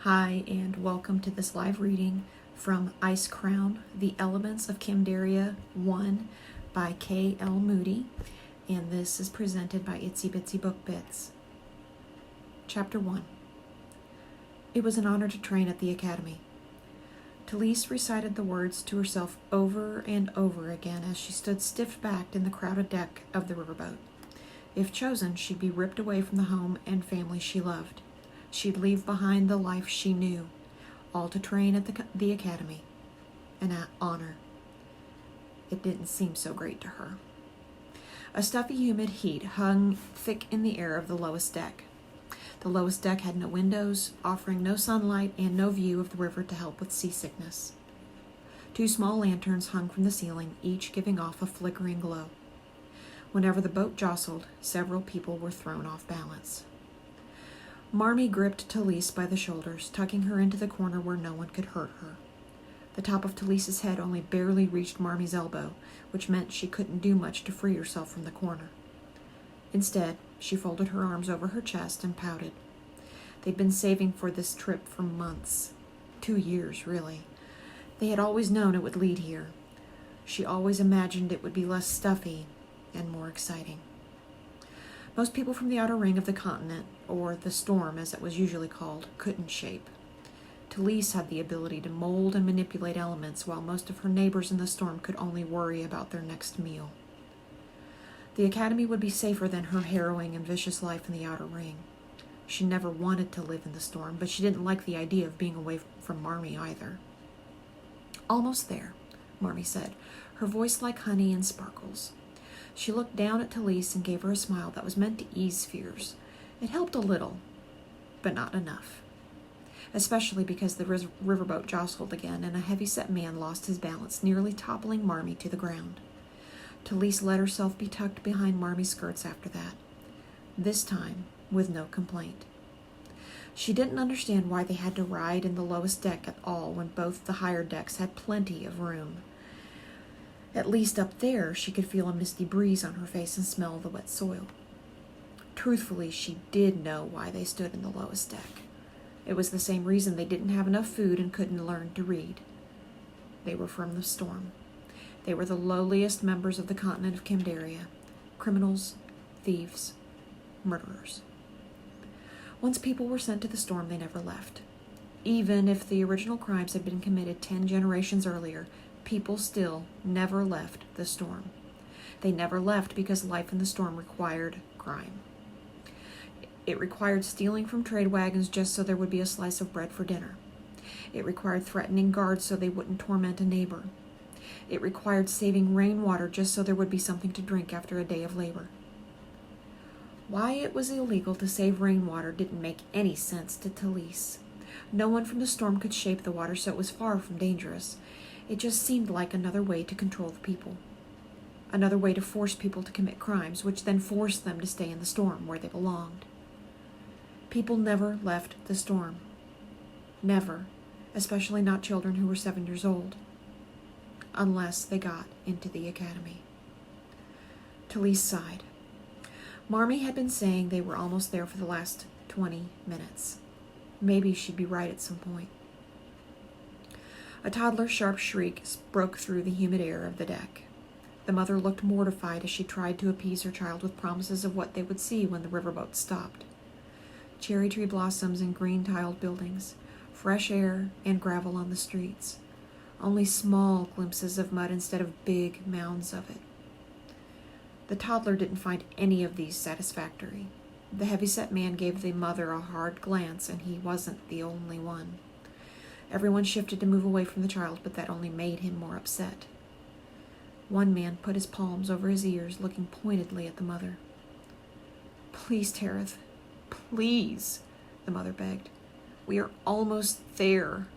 Hi, and welcome to this live reading from Ice Crown, The Elements of Kamdaria 1 by K.L. Moody, and this is presented by Itsy Bitsy Book Bits. Chapter 1. It was an honor to train at the academy. Talise recited the words to herself over and over again as she stood stiff-backed in the crowded deck of the riverboat. If chosen, she'd be ripped away from the home and family she loved. She'd leave behind the life she knew, all to train at the academy. An honor. It didn't seem so great to her. A stuffy, humid heat hung thick in the air of the lowest deck. The lowest deck had no windows, offering no sunlight and no view of the river to help with seasickness. 2 small lanterns hung from the ceiling, each giving off a flickering glow. Whenever the boat jostled, several people were thrown off balance. Marmee gripped Talise by the shoulders, tucking her into the corner where no one could hurt her. The top of Talise's head only barely reached Marmee's elbow, which meant she couldn't do much to free herself from the corner. Instead, she folded her arms over her chest and pouted. They'd been saving for this trip for months. 2 years, really. They had always known it would lead here. She always imagined it would be less stuffy and more exciting. Most people from the outer ring of the continent, or the storm as it was usually called, couldn't shape. Talise had the ability to mold and manipulate elements, while most of her neighbors in the storm could only worry about their next meal. The academy would be safer than her harrowing and vicious life in the outer ring. She never wanted to live in the storm, but she didn't like the idea of being away from Marmee either. "Almost there," Marmee said, her voice like honey and sparkles. She looked down at Talise and gave her a smile that was meant to ease fears. It helped a little, but not enough. Especially because the riverboat jostled again, and a heavy-set man lost his balance, nearly toppling Marmee to the ground. Talise let herself be tucked behind Marmee's skirts after that, this time with no complaint. She didn't understand why they had to ride in the lowest deck at all when both the higher decks had plenty of room. At least up there, she could feel a misty breeze on her face and smell the wet soil. Truthfully, she did know why they stood in the lowest deck. It was the same reason they didn't have enough food and couldn't learn to read. They were from the storm. They were the lowliest members of the continent of Kamdaria. Criminals, thieves, murderers. Once people were sent to the storm, they never left. Even if the original crimes had been committed 10 generations earlier, people still never left the storm. They never left because life in the storm required crime. It required stealing from trade wagons just so there would be a slice of bread for dinner. It required threatening guards so they wouldn't torment a neighbor. It required saving rainwater just so there would be something to drink after a day of labor. Why it was illegal to save rainwater didn't make any sense to Talise. No one from the storm could shape the water, so it was far from dangerous. It just seemed like another way to control the people. Another way to force people to commit crimes, which then forced them to stay in the storm where they belonged. People never left the storm. Never, especially not children who were 7 years old. Unless they got into the academy. Talise sighed. Marmee had been saying they were almost there for the last 20 minutes. Maybe she'd be right at some point. A toddler's sharp shriek broke through the humid air of the deck. The mother looked mortified as she tried to appease her child with promises of what they would see when the riverboat stopped. Cherry tree blossoms and green-tiled buildings, fresh air and gravel on the streets. Only small glimpses of mud instead of big mounds of it. The toddler didn't find any of these satisfactory. The heavy-set man gave the mother a hard glance, and he wasn't the only one. Everyone shifted to move away from the child, but that only made him more upset. One man put his palms over his ears, looking pointedly at the mother. "Please, Tareth, please," the mother begged. "We are almost there."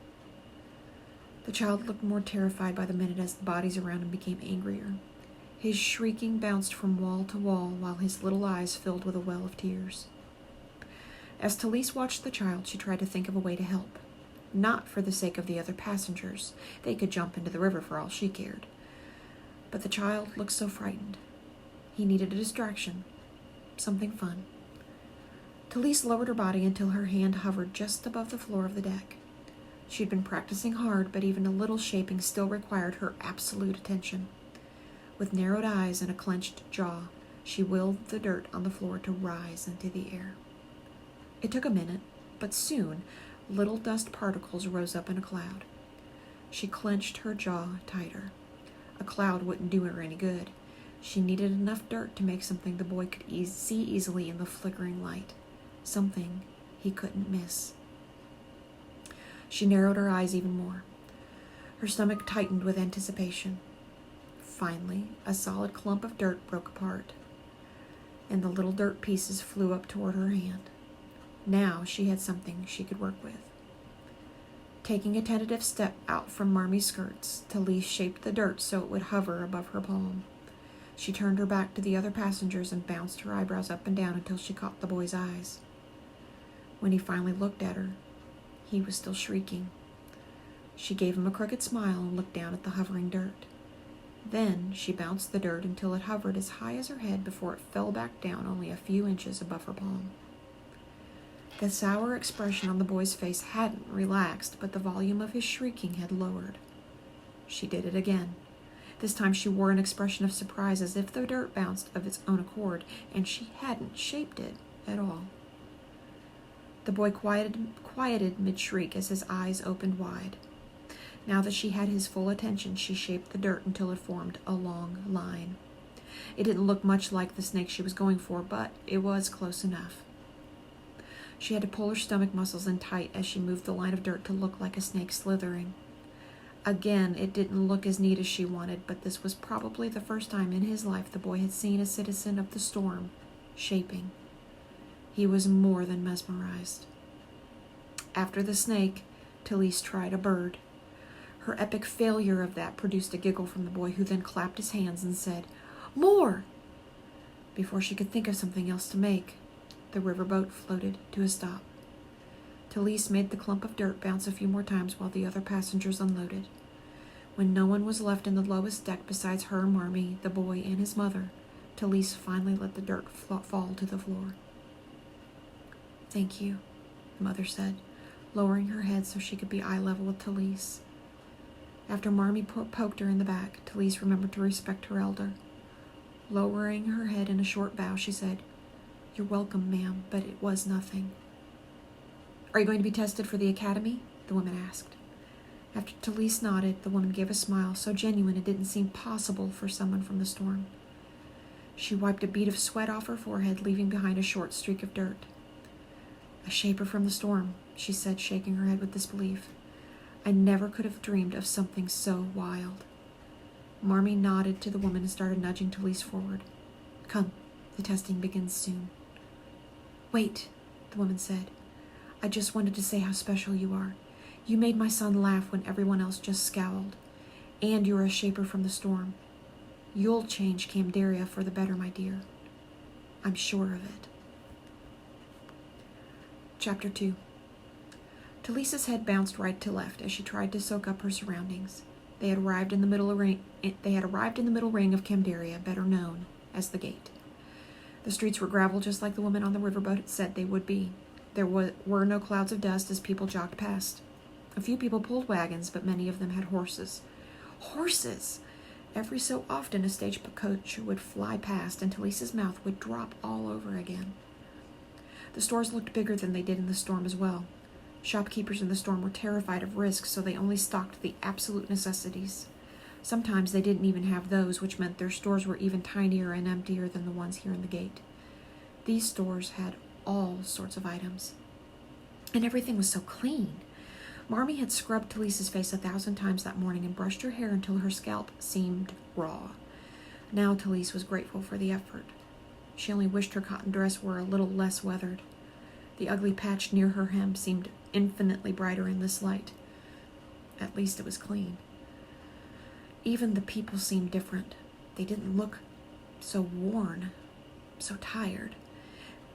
The child looked more terrified by the minute as the bodies around him became angrier. His shrieking bounced from wall to wall while his little eyes filled with a well of tears. As Talise watched the child, she tried to think of a way to help. Not for the sake of the other passengers. They could jump into the river for all she cared. But the child looked so frightened. He needed a distraction. Something fun. Talise lowered her body until her hand hovered just above the floor of the deck. She'd been practicing hard, but even a little shaping still required her absolute attention. With narrowed eyes and a clenched jaw, she willed the dirt on the floor to rise into the air. It took a minute, but soon little dust particles rose up in a cloud. She clenched her jaw tighter. A cloud wouldn't do her any good. She needed enough dirt to make something the boy could see easily in the flickering light. Something he couldn't miss. She narrowed her eyes even more. Her stomach tightened with anticipation. Finally, a solid clump of dirt broke apart, and the little dirt pieces flew up toward her hand. Now she had something she could work with. Taking a tentative step out from Marmy's skirts, Talise shaped the dirt so it would hover above her palm. She turned her back to the other passengers and bounced her eyebrows up and down until she caught the boy's eyes. When he finally looked at her, he was still shrieking. She gave him a crooked smile and looked down at the hovering dirt. Then she bounced the dirt until it hovered as high as her head before it fell back down only a few inches above her palm. The sour expression on the boy's face hadn't relaxed, but the volume of his shrieking had lowered. She did it again. This time she wore an expression of surprise, as if the dirt bounced of its own accord, and she hadn't shaped it at all. The boy quieted mid-shriek as his eyes opened wide. Now that she had his full attention, she shaped the dirt until it formed a long line. It didn't look much like the snake she was going for, but it was close enough. She had to pull her stomach muscles in tight as she moved the line of dirt to look like a snake slithering. Again, it didn't look as neat as she wanted, but this was probably the first time in his life the boy had seen a citizen of the storm shaping. He was more than mesmerized. After the snake, Talise tried a bird. Her epic failure of that produced a giggle from the boy, who then clapped his hands and said, "More!" Before she could think of something else to make, the riverboat floated to a stop. Talise made the clump of dirt bounce a few more times while the other passengers unloaded. When no one was left in the lowest deck besides her, Marmy, the boy, and his mother, Talise finally let the dirt fall to the floor. "Thank you," the mother said, lowering her head so she could be eye level with Talise. After Marmy poked her in the back, Talise remembered to respect her elder. Lowering her head in a short bow, she said, "You're welcome, ma'am, but it was nothing." "Are you going to be tested for the academy?" the woman asked. After Talise nodded, the woman gave a smile so genuine it didn't seem possible for someone from the storm. She wiped a bead of sweat off her forehead, leaving behind a short streak of dirt. "A shaper from the storm," she said, shaking her head with disbelief. "I never could have dreamed of something so wild." Marmy nodded to the woman and started nudging Talise forward. "Come, the testing begins soon." "Wait," the woman said. "I just wanted to say how special you are. You made my son laugh when everyone else just scowled. And you're a shaper from the storm. You'll change Kamdaria for the better, my dear. I'm sure of it." Chapter 2. Talisa's head bounced right to left as she tried to soak up her surroundings. They had arrived in the middle ring of Kamdaria, better known as the Gate. The streets were gravel, just like the woman on the riverboat had said they would be. There were no clouds of dust as people jogged past. A few people pulled wagons, but many of them had horses. Horses! Every so often a stagecoach would fly past, and Talisa's mouth would drop all over again. The stores looked bigger than they did in the storm as well. Shopkeepers in the storm were terrified of risk, so they only stocked the absolute necessities. Sometimes they didn't even have those, which meant their stores were even tinier and emptier than the ones here in the Gate. These stores had all sorts of items. And everything was so clean. Marmy had scrubbed Talisa's face 1,000 times that morning and brushed her hair until her scalp seemed raw. Now Talise was grateful for the effort. She only wished her cotton dress were a little less weathered. The ugly patch near her hem seemed infinitely brighter in this light. At least it was clean. Even the people seemed different. They didn't look so worn, so tired.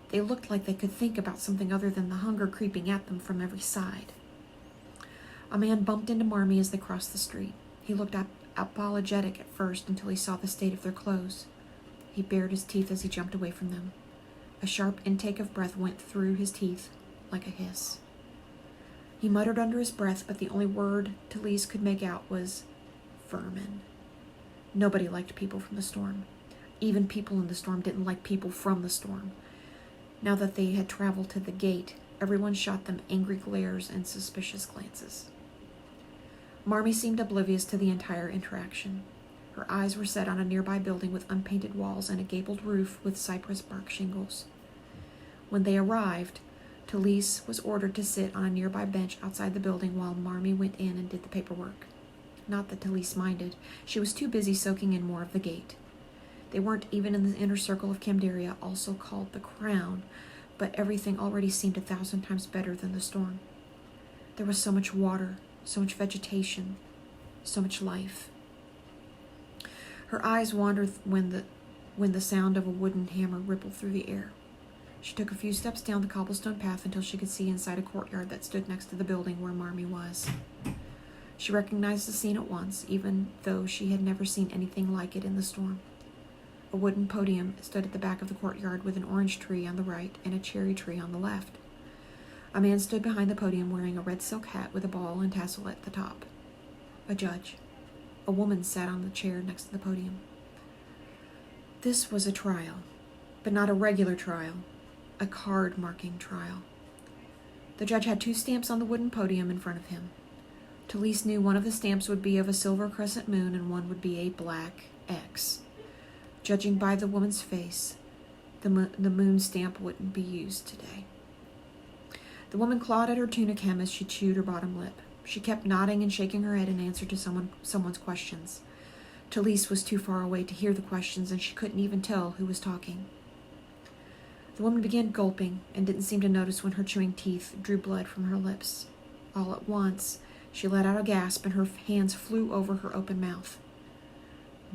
They looked like they could think about something other than the hunger creeping at them from every side. A man bumped into Marmy as they crossed the street. He looked apologetic at first until he saw the state of their clothes. He bared his teeth as he jumped away from them. A sharp intake of breath went through his teeth like a hiss. He muttered under his breath, but the only word Talise could make out was vermin. Nobody liked people from the storm. Even people in the storm didn't like people from the storm. Now that they had traveled to the gate, everyone shot them angry glares and suspicious glances. Marmee seemed oblivious to the entire interaction. Her eyes were set on a nearby building with unpainted walls and a gabled roof with cypress bark shingles. When they arrived, Talise was ordered to sit on a nearby bench outside the building while Marmee went in and did the paperwork. Not that Talise minded. She was too busy soaking in more of the gate. They weren't even in the inner circle of Kamdaria, also called the Crown, but everything already seemed 1,000 times better than the storm. There was so much water, so much vegetation, so much life. Her eyes wandered when the sound of a wooden hammer rippled through the air. She took a few steps down the cobblestone path until she could see inside a courtyard that stood next to the building where Marmee was. She recognized the scene at once, even though she had never seen anything like it in the storm. A wooden podium stood at the back of the courtyard with an orange tree on the right and a cherry tree on the left. A man stood behind the podium wearing a red silk hat with a ball and tassel at the top. A judge. A woman sat on the chair next to the podium. This was a trial, but not a regular trial, a card-marking trial. The judge had 2 stamps on the wooden podium in front of him. Talise knew one of the stamps would be of a silver crescent moon and one would be a black X. Judging by the woman's face, the moon stamp wouldn't be used today. The woman clawed at her tunic hem as she chewed her bottom lip. She kept nodding and shaking her head in answer to someone's questions. Talise was too far away to hear the questions, and she couldn't even tell who was talking. The woman began gulping and didn't seem to notice when her chewing teeth drew blood from her lips. All at once, she let out a gasp and her hands flew over her open mouth.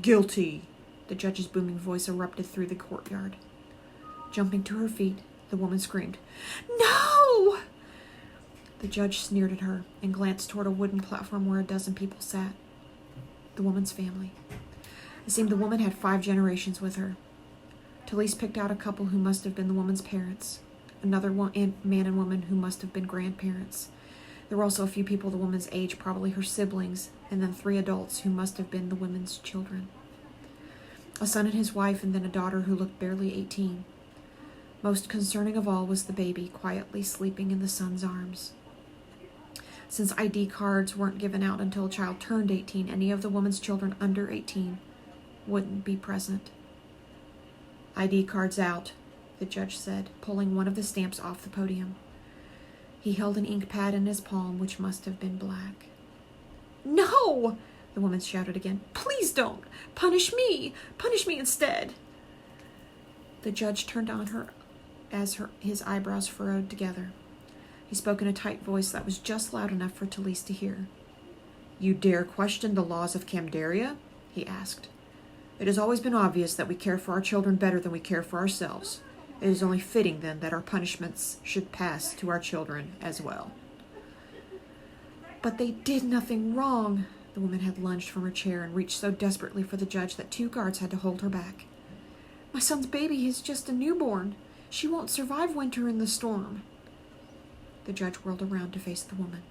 "Guilty!" The judge's booming voice erupted through the courtyard. Jumping to her feet, the woman screamed, "No!" The judge sneered at her and glanced toward a wooden platform where a dozen people sat. The woman's family. It seemed the woman had 5 generations with her. Talise picked out a couple who must have been the woman's parents, another man and woman who must have been grandparents. There were also a few people the woman's age, probably her siblings, and then 3 adults who must have been the woman's children. A son and his wife, and then a daughter who looked barely 18. Most concerning of all was the baby, quietly sleeping in the son's arms. Since ID cards weren't given out until a child turned 18, any of the woman's children under 18 wouldn't be present. "ID cards out," the judge said, pulling one of the stamps off the podium. He held an ink pad in his palm, which must have been black. "No!" the woman shouted again. "Please don't! Punish me! Punish me instead!" The judge turned on her as his eyebrows furrowed together. He spoke in a tight voice that was just loud enough for Talise to hear. "You dare question the laws of Kamdaria?" he asked. "It has always been obvious that we care for our children better than we care for ourselves. It is only fitting, then, that our punishments should pass to our children as well." "But they did nothing wrong." The woman had lunged from her chair and reached so desperately for the judge that 2 guards had to hold her back. "My son's baby is just a newborn. She won't survive winter in the storm." The judge whirled around to face the woman.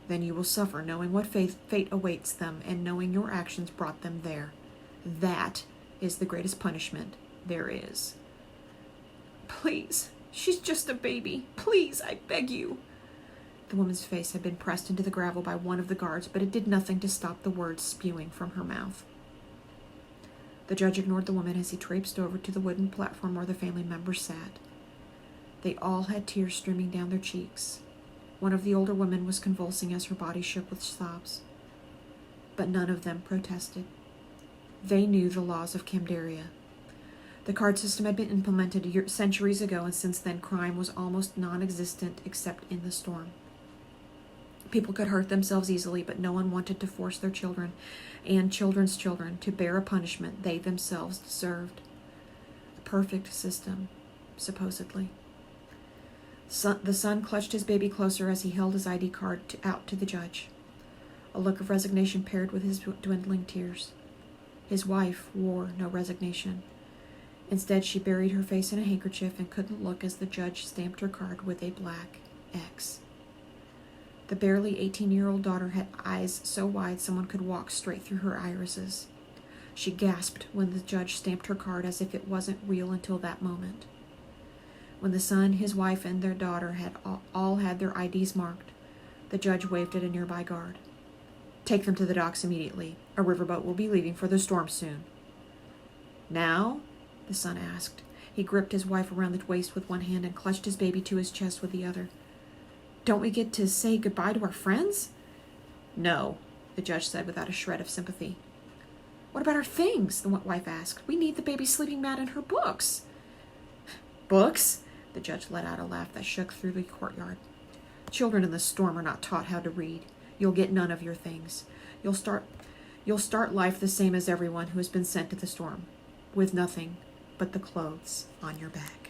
"Then you will suffer, knowing what fate awaits them and knowing your actions brought them there. That is the greatest punishment there is." "Please, she's just a baby. Please, I beg you." The woman's face had been pressed into the gravel by one of the guards, but it did nothing to stop the words spewing from her mouth. The judge ignored the woman as he traipsed over to the wooden platform where the family members sat. They all had tears streaming down their cheeks. One of the older women was convulsing as her body shook with sobs. But none of them protested. They knew the laws of Kamdaria. The card system had been implemented centuries ago, and since then crime was almost non-existent except in the storm. People could hurt themselves easily, but no one wanted to force their children and children's children to bear a punishment they themselves deserved. A perfect system, supposedly. The son clutched his baby closer as he held his ID card out to the judge. A look of resignation paired with his dwindling tears. His wife wore no resignation. Instead, she buried her face in a handkerchief and couldn't look as the judge stamped her card with a black X. The barely 18-year-old daughter had eyes so wide someone could walk straight through her irises. She gasped when the judge stamped her card as if it wasn't real until that moment. When the son, his wife, and their daughter had all had their IDs marked, the judge waved at a nearby guard. "Take them to the docks immediately. A riverboat will be leaving for the storm soon." "Now?" the son asked. He gripped his wife around the waist with one hand and clutched his baby to his chest with the other. "Don't we get to say goodbye to our friends?" "No," the judge said without a shred of sympathy. "What about our things?" the wife asked. "We need the baby's sleeping mat and her books." "Books?" The judge let out a laugh that shook through the courtyard. "Children in the storm are not taught how to read. You'll get none of your things. You'll start life the same as everyone who has been sent to the storm, with nothing but the clothes on your back."